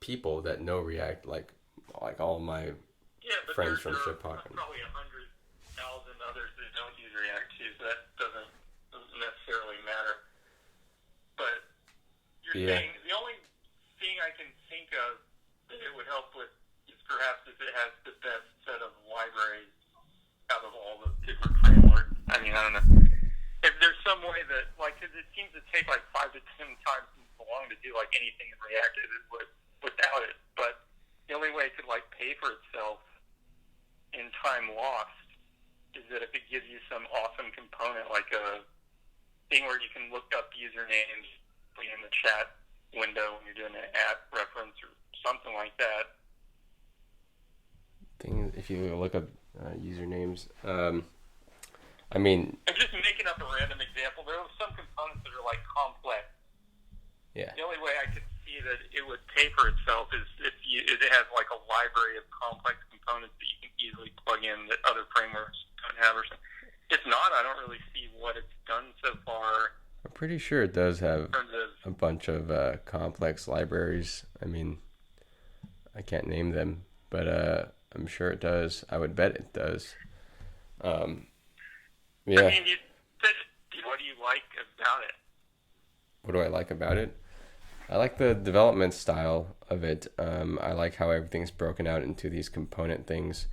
people that know React, like all my Yeah, but friends from there Ship are Talking. probably 100,000 others that don't use React too, so that doesn't necessarily matter. But you're Yeah. saying the only thing I can think of that it would help with is perhaps if it has the best set of libraries out of all the different frameworks. I mean, I don't know. If there's some way that, like, because it seems to take like 5 to 10 times as long to do like anything in React as it would without it. But the only way it could like pay for itself in time lost is that if it gives you some awesome component like a thing where you can look up usernames in the chat window when you're doing an app reference or something like that. Thing if you look up usernames, I mean, I'm just making up a random example. There are some components that are like complex. yeah, The only way I could see that it would pay for itself is if it has like a library of complex components that you can easily plug in that other frameworks don't have or something. If not, I don't really see what it's done so far. I'm pretty sure it does have In terms of, a bunch of complex libraries. I mean, I can't name them, but I'm sure it does. I would bet it does. Yeah. I mean, you said, what do you like about it? What do I like about it? I like the development style of it. I like how everything's broken out into these component things.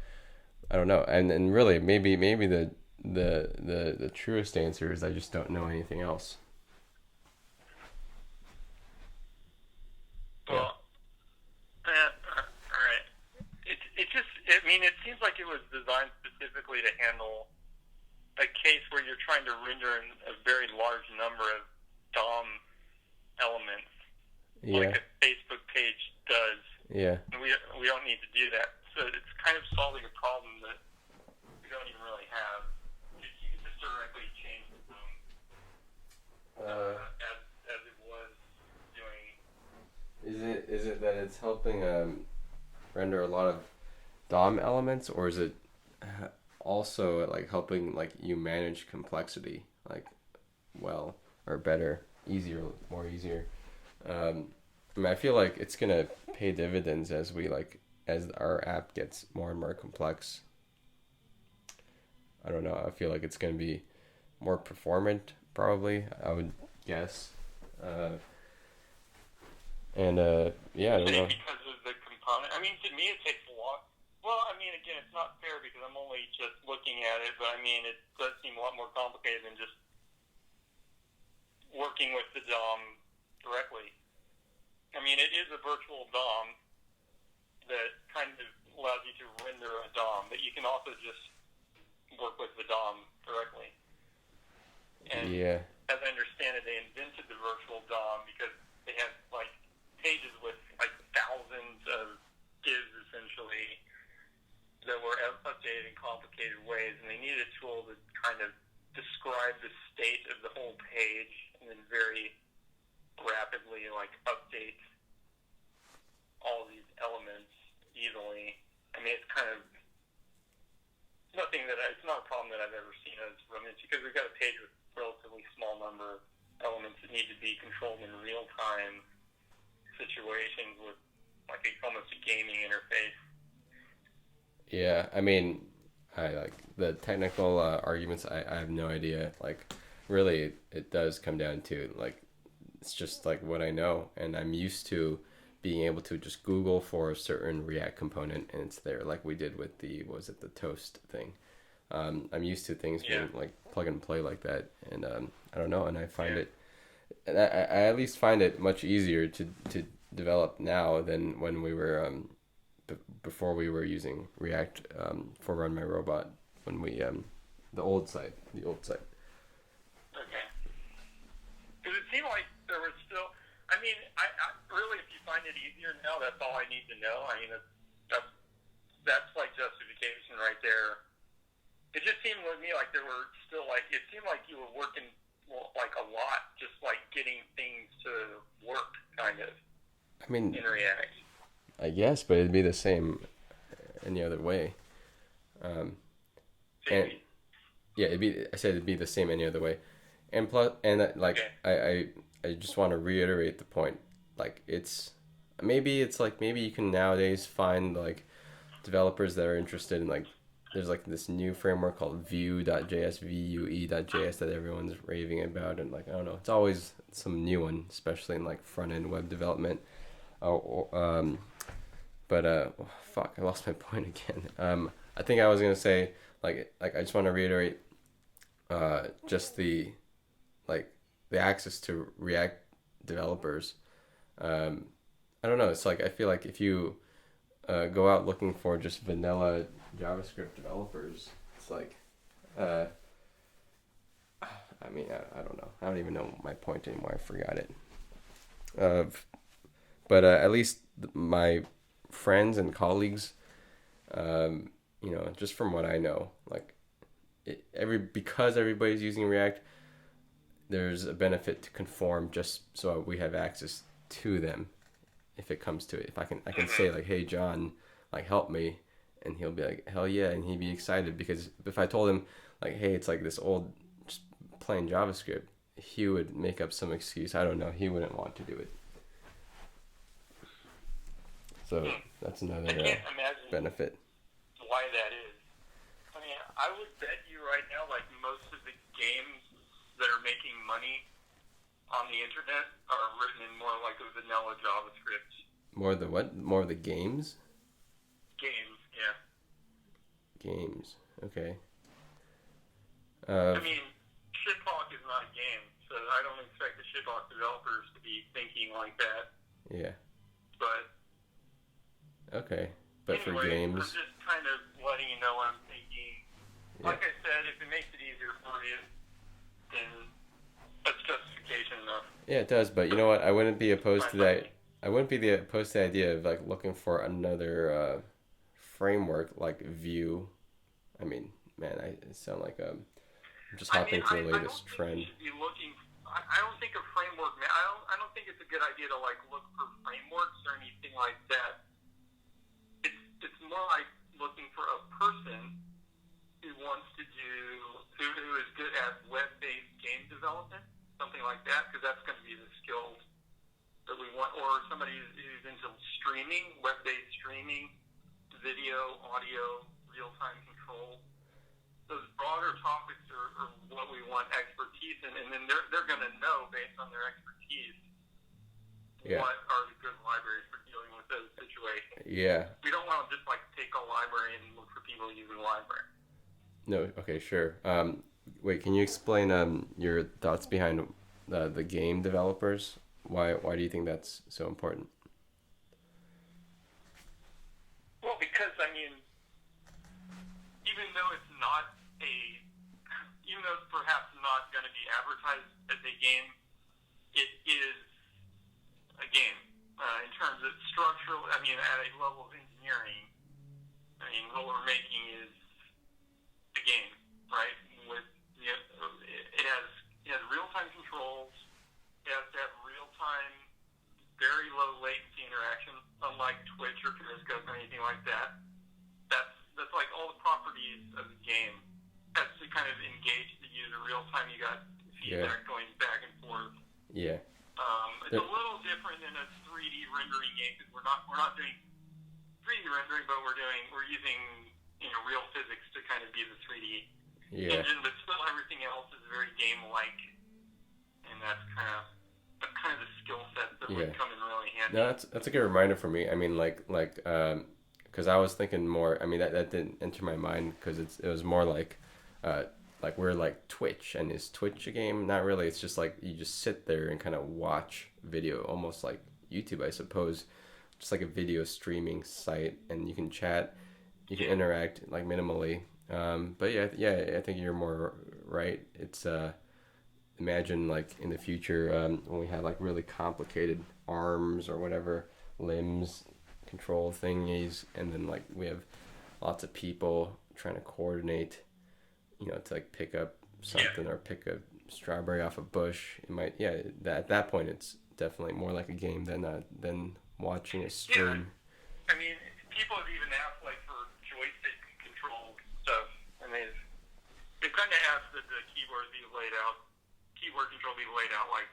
I don't know, and really, maybe the truest answer is I just don't know anything else. Well, all right. It just, I mean, it seems like it was designed specifically to handle a case where you're trying to render in a very large number of DOM elements, Yeah, like a Facebook page does. yeah, And we don't need to do that. So it's kind of solving a problem that we don't even really have. You can just directly change the DOM as it was doing. Is it that it's helping render a lot of DOM elements, or is it also like helping like you manage complexity like well or better, easier, more easier? I mean, I feel like it's gonna pay dividends as our app gets more and more complex. I don't know. I feel like it's gonna be more performant, probably. I would guess. And yeah, I don't know. Because of the component. I mean, to me, it takes a lot. Well, I mean, again, it's not fair because I'm only just looking at it, but I mean, it does seem a lot more complicated than just working with the DOM directly. I mean, it is a virtual DOM that kind of allows you to render a DOM, but you can also just work with the DOM directly. And Yeah, as I understand it, they invented the virtual DOM because they had like pages with like thousands of divs essentially that were updated in complicated ways, and they needed a tool to kind of describe the state of the whole page and then very rapidly like update all these elements easily. I mean, it's kind of it's not a problem that I've ever seen us run into because we've got a page with a relatively small number of elements that need to be controlled in real time situations with like almost a gaming interface. yeah. I mean, I like the technical arguments. I have no idea. Like, really, it does come down to like it's just like what I know, and I'm used to being able to just Google for a certain React component, and it's there, like we did with the the toast thing. I'm used to things being like plug and play like that, and I don't know, and I find it, and I at least find it much easier to develop now than when we were before we were using React for RunMyRobot when we the old site. Okay. Because it seemed like there was still. I mean, I really, if you find it easier now, that's all I need to know. I mean, that's like justification right there. It just seemed to me like there were still like it seemed like you were working like a lot, just like getting things to work, kind of. I mean, In React. I guess, but it'd be the same any other way. And yeah, I said it'd be the same any other way, and plus, and like Okay. I just want to reiterate the point. Like it's maybe it's like maybe you can nowadays find like developers that are interested in like there's like this new framework called Vue.js, Vue.js that everyone's raving about, and like I don't know, it's always some new one, especially in like front end web development. Oh, but fuck, I lost my point again. I think I was gonna say like I just want to reiterate just the like the access to React developers. Um, I don't know. It's like I feel like if you go out looking for just vanilla JavaScript developers, it's like, uh, I mean, I don't know. I don't even know my point anymore. I forgot it. Uh, but at least my friends and colleagues, just from what I know, like because everybody's using React, there's a benefit to conform just so we have access to them if it comes to it. If I can say like, hey John, like help me, and he'll be like, hell yeah, and he'd be excited because if I told him like, hey, it's like this old just plain JavaScript, he would make up some excuse. I don't know. He wouldn't want to do it. So that's I another can't imagine benefit. why that is. I mean, I would bet you right now, like most of the games that are making money on the internet are written in more like a vanilla JavaScript More of the what? More of the games? games. Yeah. Games. Okay. I mean, Shithawk is not a game, so I don't expect the Shithawk developers to be thinking like that. Yeah. But Okay. But for anyway, I'm games. just kind of letting you know what I'm thinking. Yeah. Like I said, if it makes it easier for you, then that's justification enough. Yeah, it does. But you know what? I wouldn't be opposed to Fine by that. me. I wouldn't be opposed to the idea of like looking for another framework like Vue. I mean, man, I sound like I'm just I mean, hopping to the I don't latest think you trend. should be looking. I don't think a framework. I don't think it's a good idea to like look for frameworks or anything like that. It's more like looking for a person who wants to do who is good at web-based game development, something like that, because that's going to be the skills that we want, or somebody who's into streaming, web-based streaming, video, audio, real-time control. Those broader topics are what we want expertise in, and then they're going to know based on their expertise Yeah. what are the good libraries for dealing with those situations. Yeah. We don't want to just like take a library and look for people using the library. No. Okay. Sure. Wait. Can you explain your thoughts behind the game developers? Why do you think that's so important? Well, because I mean, even though it's not even though it's perhaps not going to be advertised as a game, it is a game in terms of structural. I mean, at a level of engineering, I mean, what we're making is a game, right? With it has real time controls. It has to have real time, very low latency interaction, unlike Twitch or Periscope or anything like that. That's like all the properties of the game. Has to kind of engage the user real time. You got feedback going back and forth. Yeah. It's a little different than a 3D rendering game because we're not doing 3D rendering, but we're using real physics to kind of be the 3D engine, but still everything else is very game-like, and that's kind of the skill set that would come in really handy. No, that's a good reminder for me. I mean, because I was thinking more. I mean, that didn't enter my mind because it was more like we're like Twitch, and is Twitch a game? Not really. It's just like you just sit there and kind of watch video, almost like YouTube, I suppose. Just like a video streaming site, and you can chat, you can interact like minimally. But I think you're more right. It's imagine like in the future when we have like really complicated arms or whatever limbs control thingies, and then like we have lots of people trying to coordinate, to like pick up something or pick a strawberry off a bush. It might at that point it's definitely more like a game than watching a stream. Yeah. I mean, people have even asked like for joystick control stuff, and they've kind of asked that the keyboard control be laid out like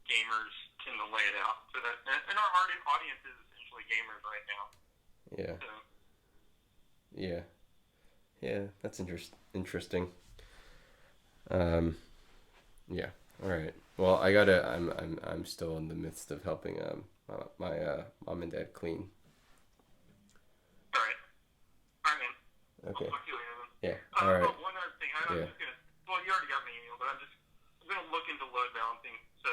gamers tend to lay it out, so that and our audience is essentially gamers right now. Yeah. So Yeah. Yeah. That's interesting. Um. Yeah. All right. Well, I gotta. I'm still in the midst of helping my mom and dad clean. all right, man. I'll Okay. talk to you later. Then. Yeah. All right. Oh, one other thing. I was Yeah. just gonna. Well, you already got my email, but I'm gonna look into load balancing. So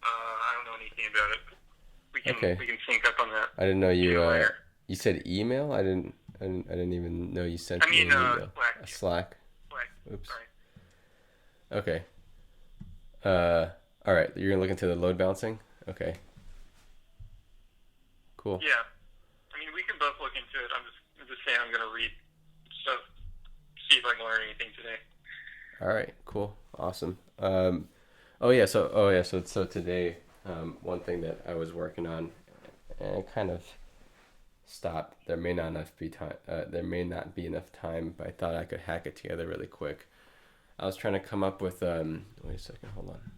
I don't know anything about it. Okay. We can sync up on that I didn't know you. later. You said email. I didn't even know you I sent me mean an email. Slack. A Yeah. Slack. Slack. Oops. Sorry. Okay. Uh. All right. You're gonna look into the load balancing. Okay. Cool. Yeah. I mean, we can both look into it. I'm just saying I'm gonna read stuff, see if I can learn anything today. All right. Cool. Awesome. Oh yeah. So today, one thing that I was working on, and it kind of stopped. There may not be enough time, but I thought I could hack it together really quick. I was trying to come up with Wait a second. Hold on.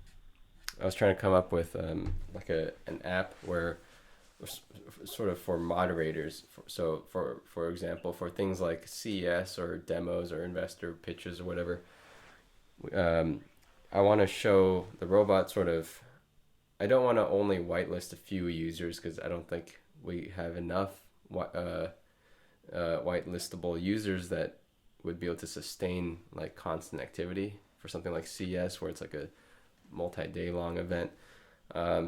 I was trying to come up with like an app where sort of for moderators. So for example, for things like CES or demos or investor pitches or whatever, um, I want to show the robot sort of. I don't want to only whitelist a few users because I don't think we have enough whitelistable users that would be able to sustain like constant activity for something like CS where it's like a multi-day long event.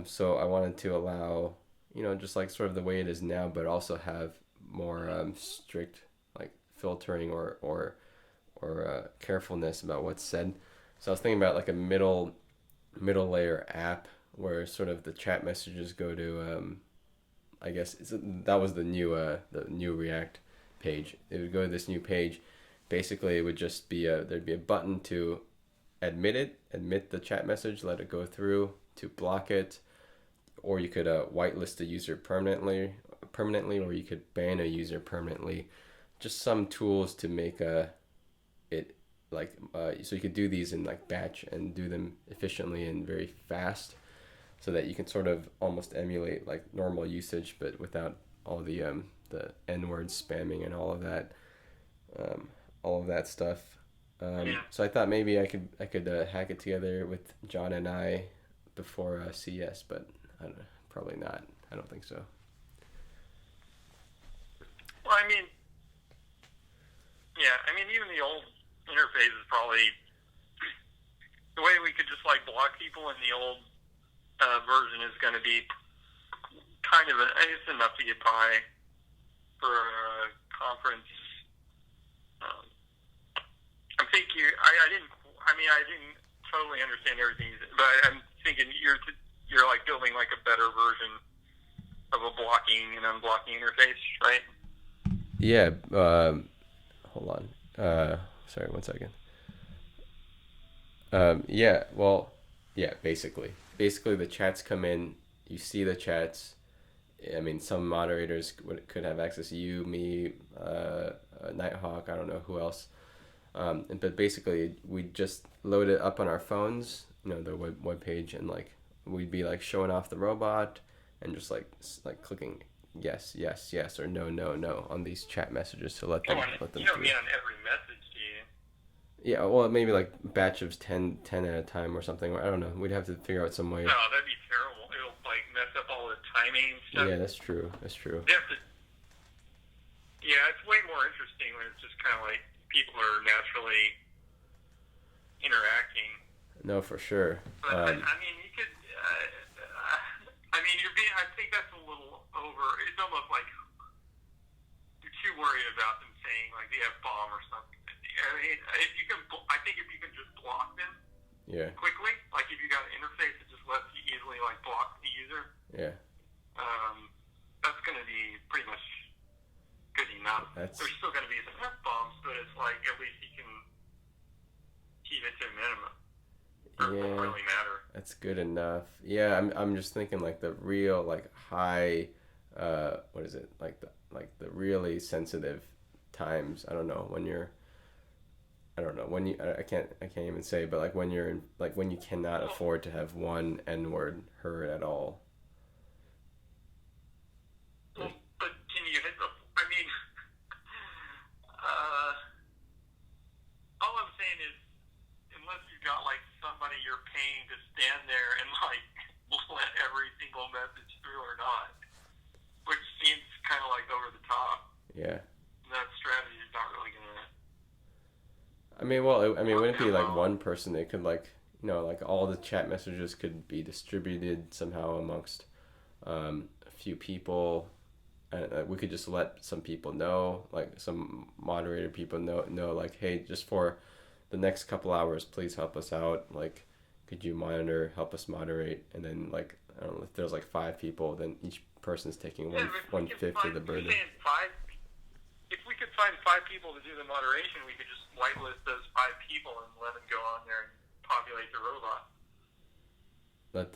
So I wanted to allow, just like sort of the way it is now, but also have more strict like filtering or carefulness about what's said. So I was thinking about like a middle layer app where sort of the chat messages go to I guess that was the new React page. It would go to this new page. Basically, it would just be there'd be a button to admit the chat message, let it go through, to block it, or you could whitelist a user permanently, or you could ban a user permanently. Just some tools to make it like so you could do these in like batch and do them efficiently and very fast, so that you can sort of almost emulate like normal usage, but without all the N-word spamming and all of that stuff. Yeah. So I thought maybe I could hack it together with John and I before CS, but I don't know, probably not. I don't think so. Well, I mean, yeah. I mean, even the old interface is probably the way we could just like block people in the old version is going to be kind of it's enough to get by for a conference. Um, I think I didn't. I mean, I didn't totally understand everything, but I'm thinking you're like building like a better version of a blocking and unblocking interface, right? Yeah. Hold on. Sorry, 1 second. Yeah. Well. Yeah. Basically, the chats come in. You see the chats. I mean, some moderators could have access to you, me, Nighthawk. I don't know who else. But basically, we just load it up on our phones, the web page, and like we'd be like showing off the robot and just like clicking yes, yes, yes, or no, no, no on these chat messages to let them You don't through. mean on every message, do you? Yeah, well, maybe like batch of 10 at a time or something. I don't know. We'd have to figure out some way. No, that'd be terrible. It'll like mess up all the timing and stuff. Yeah, that's true. That's true. Yeah, it's way more interesting when it's just kind of like people are naturally interacting. No, for sure. But I mean, you could. I mean, you're being. I think that's a little over. It's almost like you're too worried about them saying like the F bomb or something. I mean, if you can, I think if you can just block them Yeah. quickly, like if you got an interface that just lets you easily like block the user, Yeah. that's going to be pretty much good enough. That's There's still going to be some F bombs, but it's like at least you can keep it to a minimum. Or it won't really matter. That's good enough. Yeah, I'm just thinking like the real like high, what is it like the really sensitive times. I don't know when you're. I don't know when you. I can't even say, but like when you're in, like when you cannot afford to have one N-word heard at all. Yeah. that strategy is not really gonna I mean, well, I mean, work wouldn't it be that like well. one person? It could like, like all the chat messages could be distributed somehow amongst a few people. And we could just let some people know, like some moderator people know, like, hey, just for the next couple hours, please help us out. Like, could you monitor, help us moderate, and then like I don't know if there's like five people, then each person's taking Yeah, if we one can fifth of find, the you're burden. saying five. If we could find five people to do the moderation, we could just whitelist those five people and let them go on there and populate the robot. Let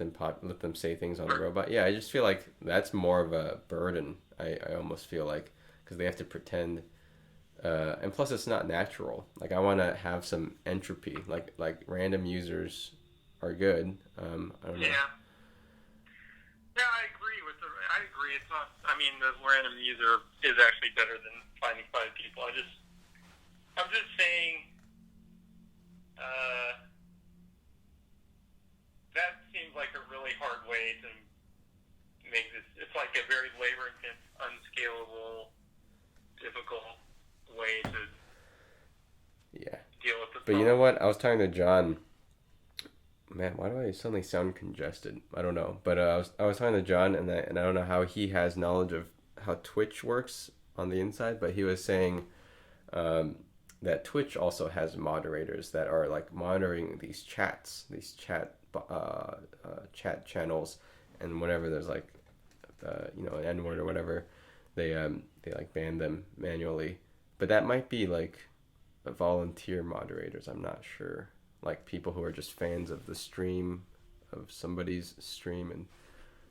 them say things on the Or, robot. Yeah, I just feel like that's more of a burden. I almost feel like because they have to pretend, and plus it's not natural. Like I want to have some entropy. Like random users are good. I don't know. yeah. Yeah, I agree with the. I agree. It's not. I mean, the random user is actually better than finding five people. I'm just saying. Uh, that seems like a really hard way to make this. It's like a very labor-intense, unscalable, difficult way to Yeah, deal with the but you know problem. what? I was talking to John. Man, why do I suddenly sound congested? I don't know, but I was talking to John, and I don't know how he has knowledge of how Twitch works on the inside, but he was saying um, that Twitch also has moderators that are like monitoring these chats, chat channels, and whenever there's like an N word or whatever, they like ban them manually. But that might be like volunteer moderators. I'm not sure. Like people who are just fans of the stream, of somebody's stream, and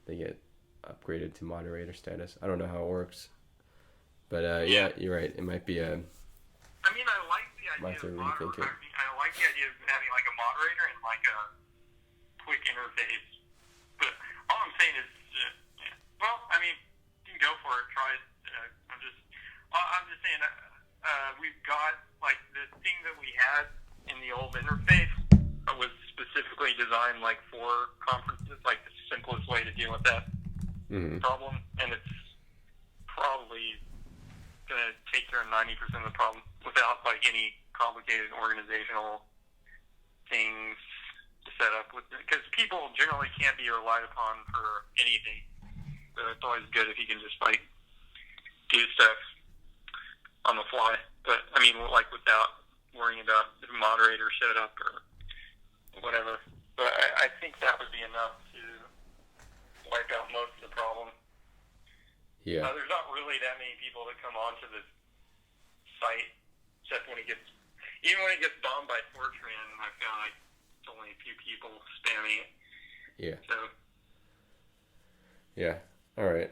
they get upgraded to moderator status. I don't know how it works, but Yeah. yeah, you're right. It might be a I mean, I like the might idea have to of rethink it. I like the idea of having like a moderator and like a quick interface. But all I'm saying is, yeah. Well, I mean, you can go for it. Try it. I'm just saying, we've got like the thing that we had in the old interface was specifically designed like for conferences, like the simplest way to deal with that Mm-hmm. problem, and it's probably going to take care of 90% of the problem without like any complicated organizational things to set up with it. Because people generally can't be relied upon for anything. So it's always good if you can just like do stuff on the fly. But I mean, like without worrying about if a moderator showed up or whatever. But I think that would be enough to wipe out most of the problem. Yeah. There's not really that many people that come onto the site, except when even when it gets bombed by Fortran, I found like it's only a few people spamming it. Yeah. So Yeah. All right.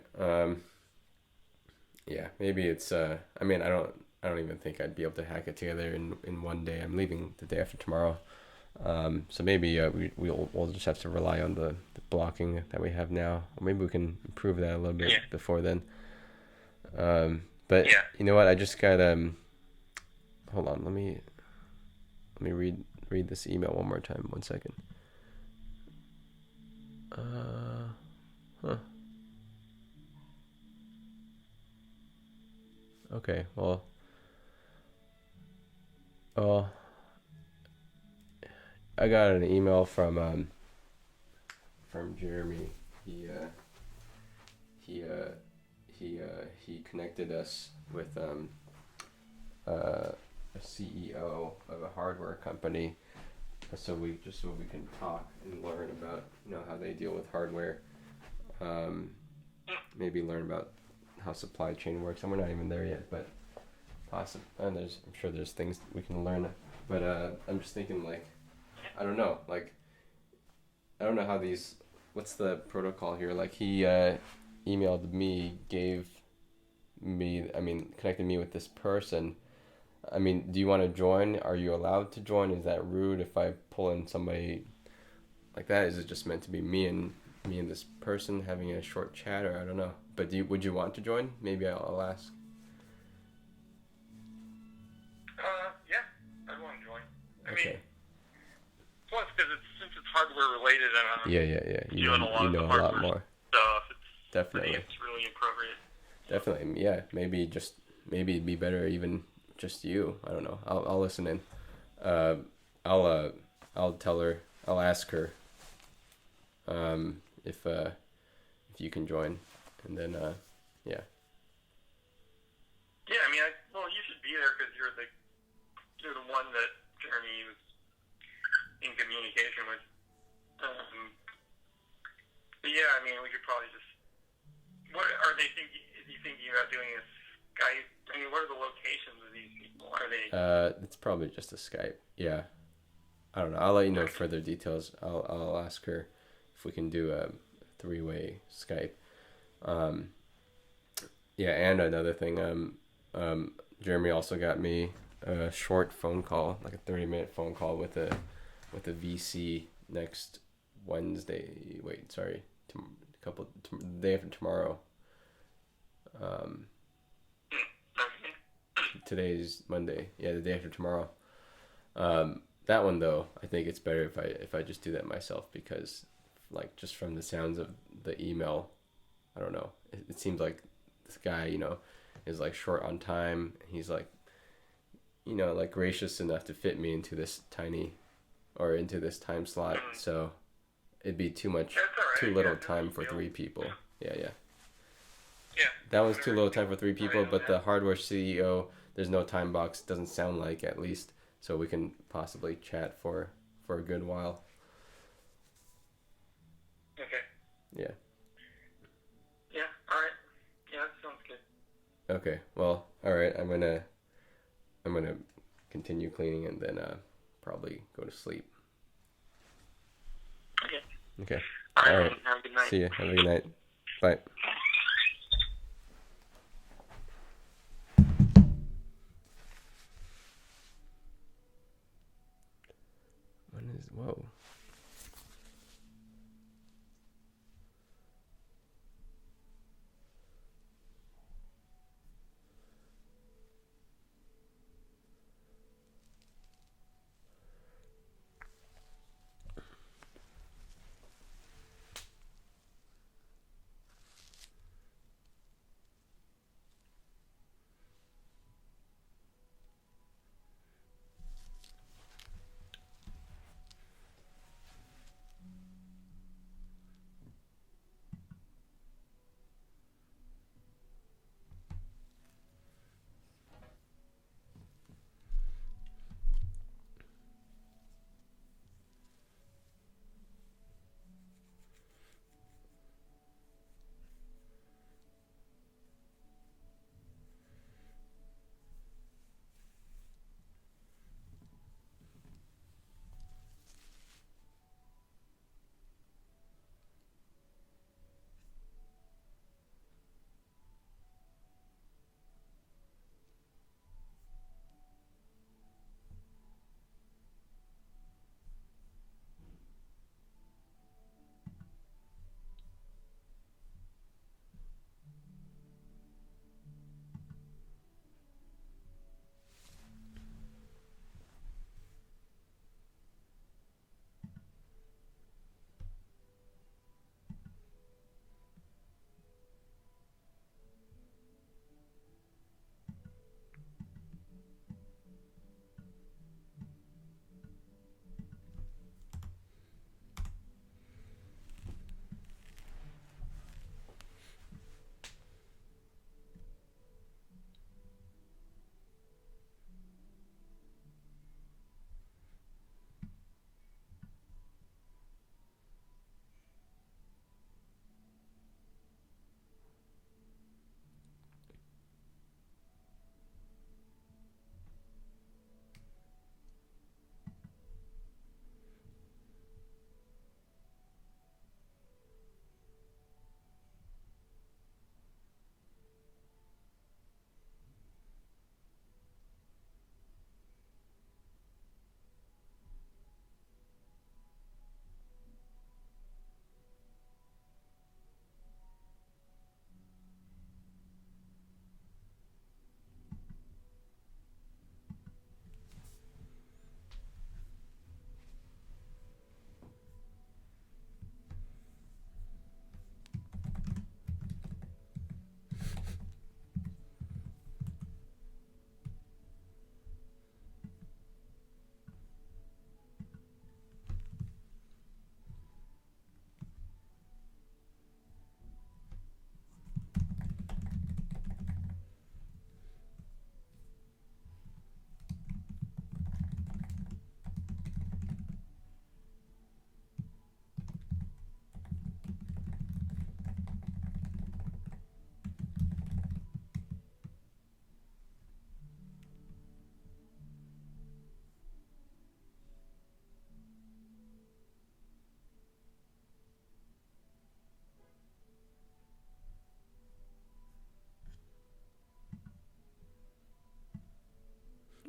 Yeah. Maybe it's. I mean, I don't even think I'd be able to hack it together in one day. I'm leaving the day after tomorrow. So maybe we'll just have to rely on the blocking that we have now. Or maybe we can improve that a little bit before then. But yeah. you know what? I just got hold on. Let me read this email one more time. 1 second. Huh. Okay. Well. Oh. I got an email from Jeremy. He connected us with a CEO of a hardware company, so we can talk and learn about how they deal with hardware. Maybe learn about how supply chain works. And we're not even there yet, but possible. And I'm sure there's things we can learn. But I'm just thinking like. I don't know. Like, I don't know how these. What's the protocol here? Like, he emailed me, connected me with this person. I mean, do you want to join? Are you allowed to join? Is that rude if I pull in somebody like that? Is it just meant to be me and this person having a short chat, or I don't know? But would you want to join? Maybe I'll ask. Yeah, I'd want to join. I Okay. mean, plus because since it's hardware related, and I'm Yeah. doing a lot of the a hardware lot more. stuff, Definitely. it's really appropriate. Definitely, yeah. Maybe just maybe it'd be better even just you. I don't know. I'll listen in. Uh, I'll I'll tell her. I'll ask her. If you can join, and then yeah. Yeah, I mean, well, you should be there because you're the one that Jeremy was in communication with. But yeah, I mean, we could probably just. What are they thinking? Is he thinking about doing a Skype? I mean, what are the locations of these people? Are they? It's probably just a Skype. Yeah. I don't know. I'll let you know Okay. further details. I'll ask her if we can do a three-way Skype. Um, yeah, and another thing. Jeremy also got me a short phone call, like a 30-minute phone call with a VC next Wednesday. Wait, sorry, the day after tomorrow. Um, Okay. Today's Monday. Yeah, the day after tomorrow. That one though, I think it's better if I just do that myself because, like, just from the sounds of the email, I don't know. It seems like this guy, is like short on time. He's like, like gracious enough to fit me into this time slot. So it'd be That's all too right. little Yeah, no time big for deal. three people. Yeah, yeah. Yeah. That was too Whatever. little time for three All people, right on but that. the hardware CEO, there's no time box. Doesn't sound like, at least, so we can possibly chat for a good while. Okay. Yeah. Yeah. All right. Yeah, that sounds good. Okay. Well, all right. I'm gonna continue cleaning and then probably go to sleep. Okay. Okay. All All right. right. Man. Have a good night. See ya. Have a good night. Bye. Whoa.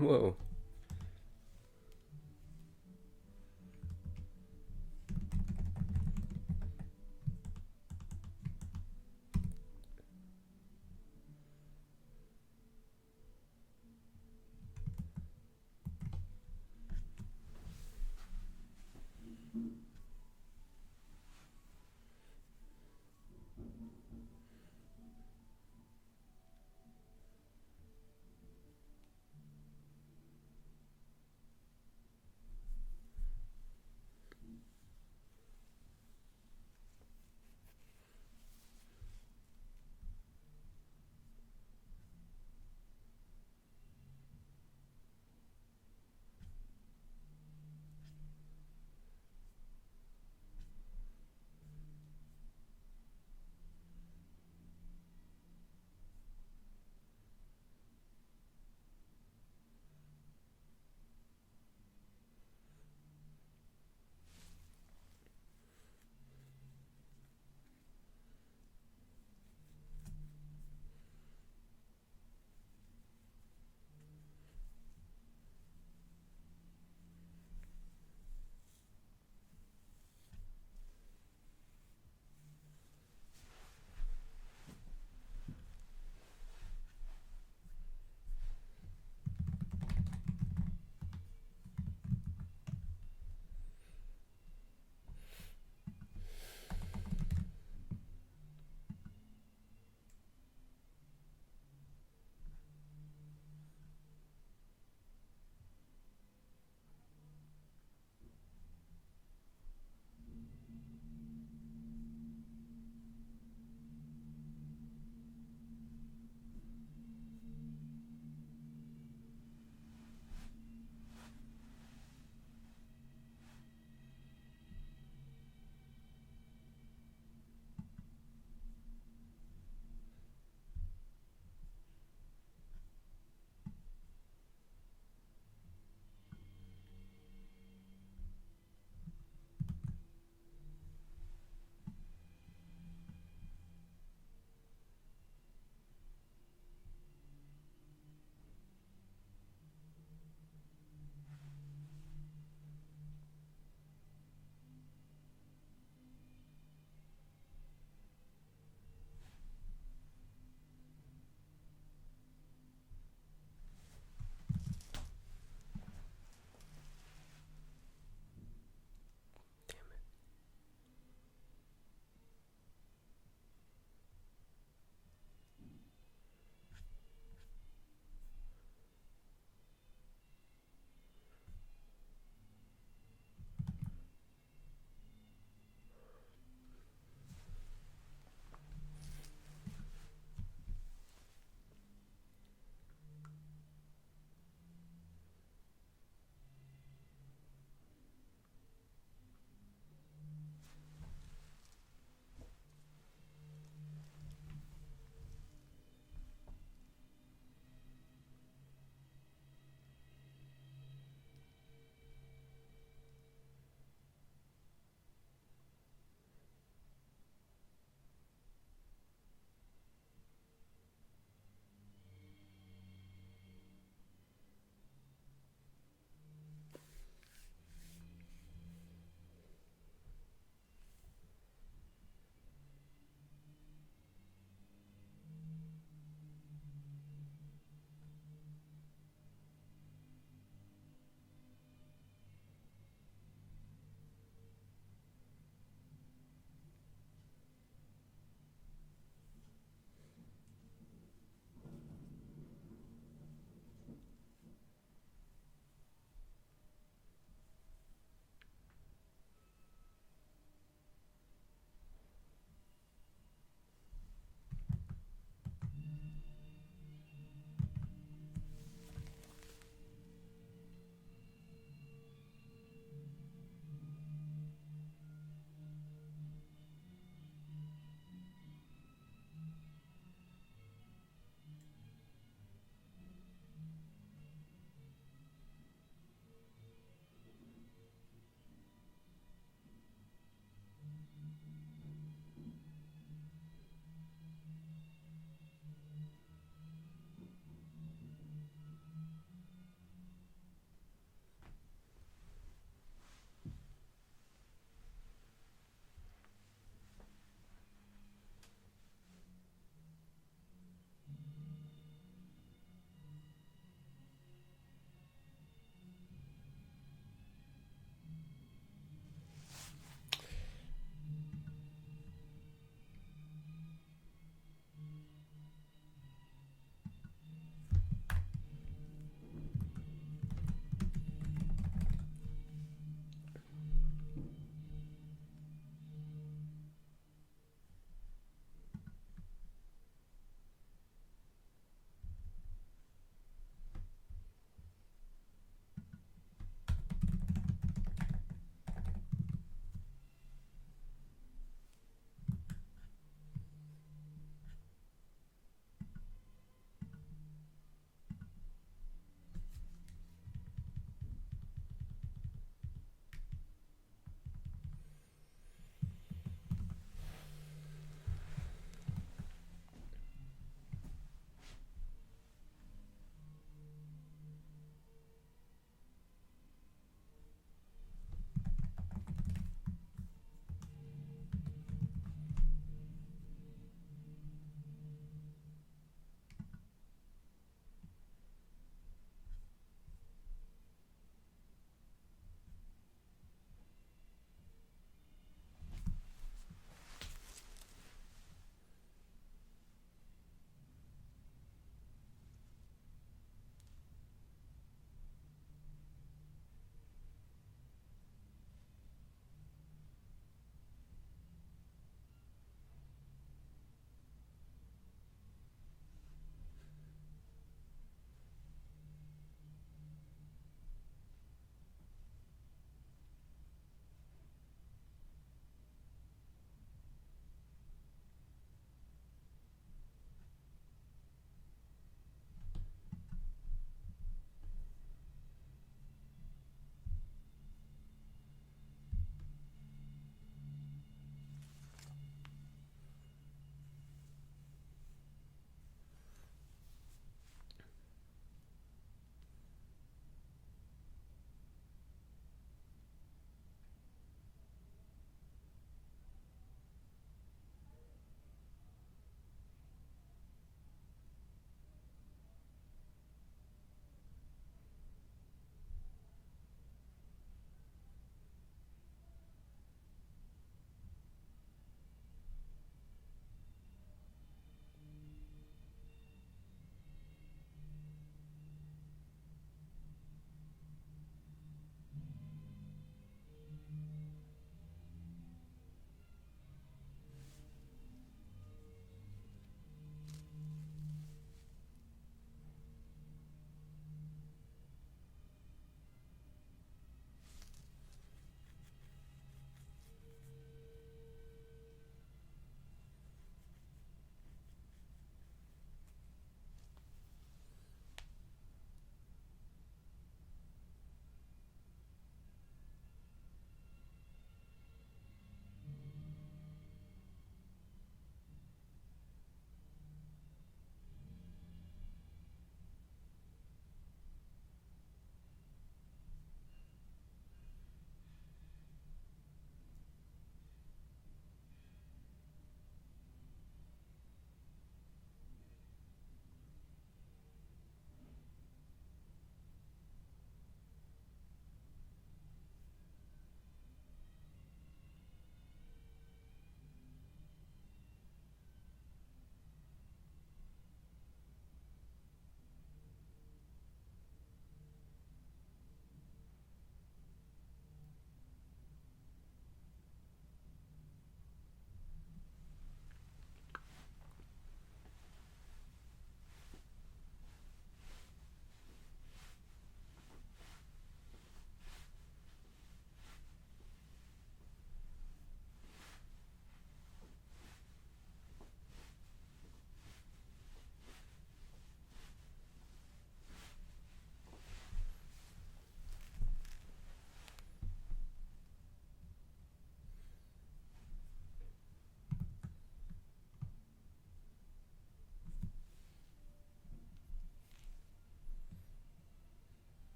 Whoa.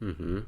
Mm-hmm.